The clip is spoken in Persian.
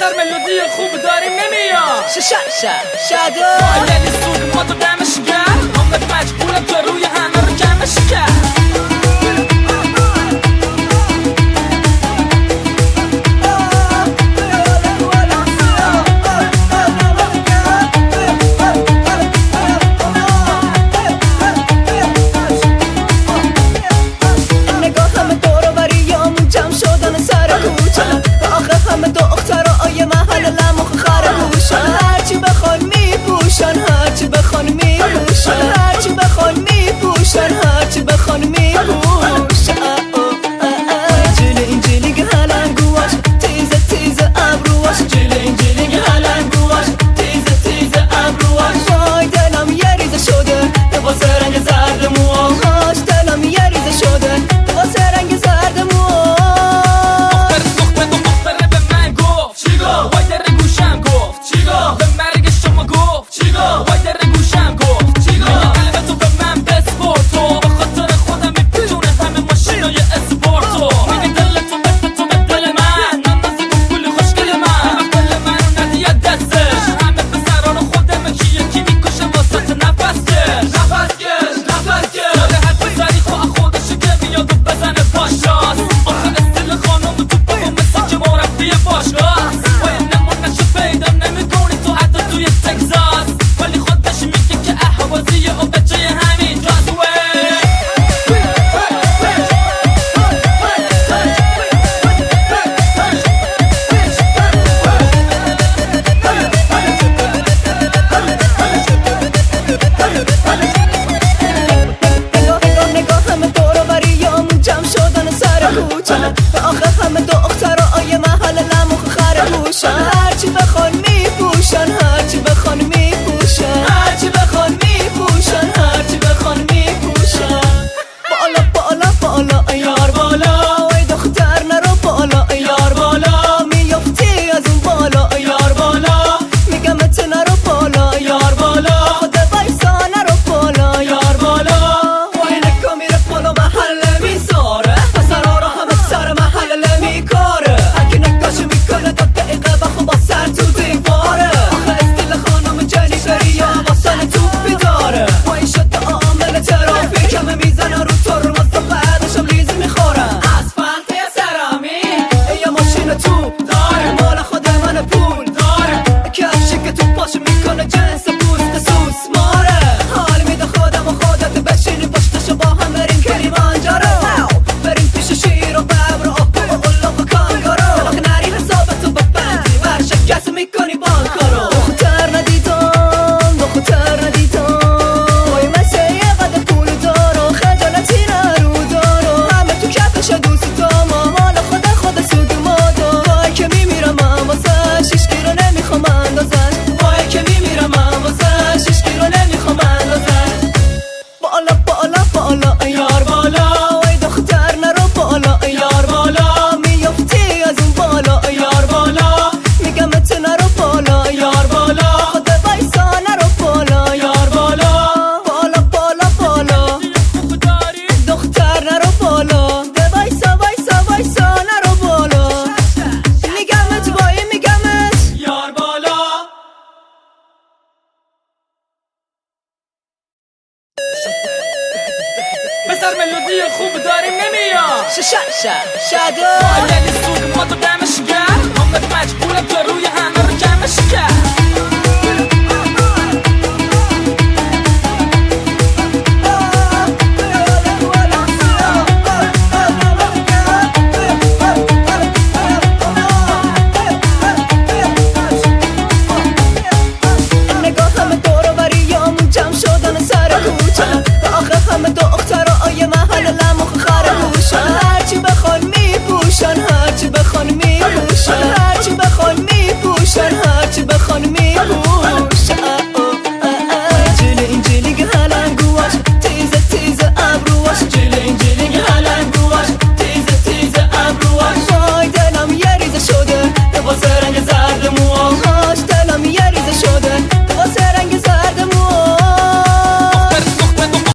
پسر ملودی خوب داریم نمیاد شادو یعنی سود ما تو دمش کرد عمرت مجبورم تا روی همه رو کمش کرد هرچی بخوان میپوشن جیلی هلنگواش تیز ابرواش جیلی هلنگواش تیز ابرواش وای دلم یه ریزه شده واسه رنگ زرد موهاش دلم یه ریزه شده واسه رنگ زرد موهاش دختره به من گفت چی گفت؟ وای در گوشم گفت چی گفت؟ به مرگ شما گفت چی گفت؟ وای در گوشم گفت چی گفت؟ قلب تو به من بسپرد تو به خاطر خودم میپیچونه همه ماشینای اسپورتو میگه دل تو مثل تو به دل من نمازی گوگلی خوشگل من دل منو ندیه دستش همه پسران خودمه که یکی میکشه واسه نفس کش داره هر پسری خواه خودشو که بیاد و بزنه پاش راست آخه استیل خانم تو بابا مثل که مربی باشگاه باید نمونشو پیدا نمیکنی تو حتی توی تگزاس ولی خودش میگه که احوازیه و بچه همین جازوه نگاه همه دور و بریامون جمع شدن سر کوچن به آخر همه دخترای محل لموخ خرگوشن هرچی بخوان میپوشن هرچی بخوان میپوشن هرچی بخوان میپوشن هرچی بخوان میپوشن بالا یار بالا ای دختر نرو بالا یار بالا میافتی از اون بالا یار بالا میگم ات نرو بالا یار بالا خود وایسا نرو بالا یار بالا وای نکا میره بالا محله میذاره پسرا رو همه سر محله میکاره هرکی نکاشو میکنه تا دقیقه بخون با سر تو دیواره آخه استیل خانم جنیفری یا واسن توپی داره وای شده عامل ترافیک همه میزنه رو ترمز و بعدشم ریز میخورن اسفلت یا سرامیک یا ماشین توپ داره مال خود من پول داره کفشی که تو پاشو میکنه جنس پوست سوس ماره حال میده خودم و خودت بشینی پشتشو با هم بریم کلیمانجارو بریم پیش شیر و ببر و قلاب و کانگارو آخه نری حسابتو ببندی ورشکست میکنی بانکارو دختر ندیدم وای مثل یه قد پول دارو خجالتی نرو دارو همه تو کفش دوست داما مال خود سود مادو وای که میمیرم من واسه شیشکی رو نمیخوام اندازش وای که میمیرم من واسه شیشکی رو نمیخوام اندازش بالا یار بالا ای دختر نرو بالا یار بالا میافتی از اون بالا یار بالا میگم ات نرو بالا یار بالا خود وایسا نرو بالا یار بالا دختر نرو بالا ده وایسا نرو بالا میگمت وای میگمت یار بالا پسر ملودی خوب داریم نمیاد شادو